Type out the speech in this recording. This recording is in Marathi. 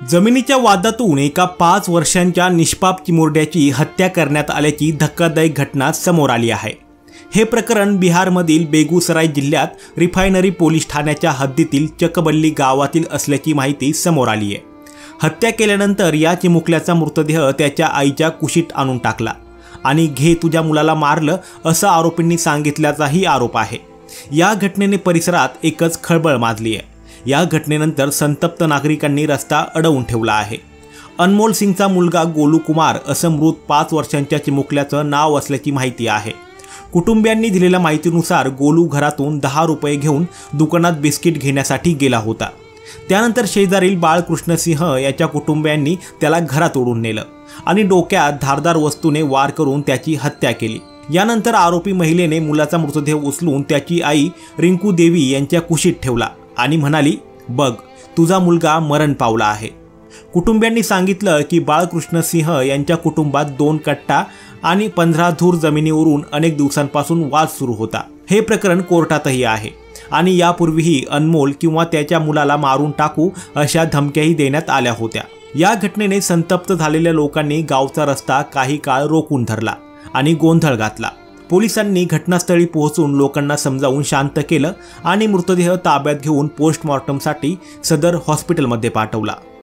जमिनीच्या वादातून एका 5 वर्षांच्या निष्पाप चिमुरड्याची हत्या करण्यात आल्याची धक्कादायक घटना समोर आली आहे। हे प्रकरण बिहारमधील बेगूसराय जिल्ह्यात रिफायनरी पोलीस ठाण्याच्या हद्दीतील चकबल्ली गावातील असल्याची माहिती समोर आली आहे। हत्या केल्यानंतर या चिमुकल्याचा मृतदेह त्याच्या आईच्या कुशीत आणून टाकला आणि घे तुझ्या मुलाला मारलं असं आरोपींनी सांगितल्याचाही आरोप आहे। या घटनेने परिसरात एकच खळबळ माजली आहे। या घटनेनंतर संतप्त नागरिकांनी रस्ता अडवून ठेवला आहे। अनमोल सिंगचा मुलगा गोलू कुमार असं मृत 5 वर्षांच्या चिमुकल्याचं नाव असल्याची माहिती आहे। कुटुंबियांनी दिलेल्या माहितीनुसार गोलू घरातून 10 रुपये घेऊन दुकानात बिस्किट घेण्यासाठी गेला होता। त्यानंतर शेजारील बाळकृष्ण सिंह याच्या कुटुंबियांनी त्याला घरात ओढून नेलं आणि डोक्यात धारदार वस्तूने वार करून त्याची हत्या केली। यानंतर आरोपी महिलेने मुलाचा मृतदेह उचलून त्याची आई रिंकू देवी यांच्या कुशीत ठेवला आणि म्हणाली, बघ तुझा मुलगा मरण पावला आहे। कुटुंबियांनी सांगितलं की बाळकृष्ण सिंह यांच्या कुटुंबात 2 कट्टा आणि 15 धूर जमिनीवरून अनेक दिवसांपासून वाद सुरू होता। हे प्रकरण कोर्टातही आहे आणि यापूर्वीही अनमोल किंवा त्याच्या मुलाला मारून टाकू अशा धमक्याही देण्यात आल्या होत्या। या घटनेने संतप्त झालेल्या लोकांनी गावचा रस्ता काही काळ रोखून धरला आणि गोंधळ घातला। पोलिसांनी घटनास्थळी पोहोचून लोकांना समजावून शांत केलं आणि मृतदेह ताब्यात घेऊन पोस्टमॉर्टमसाठी सदर हॉस्पिटलमध्ये पाठवला।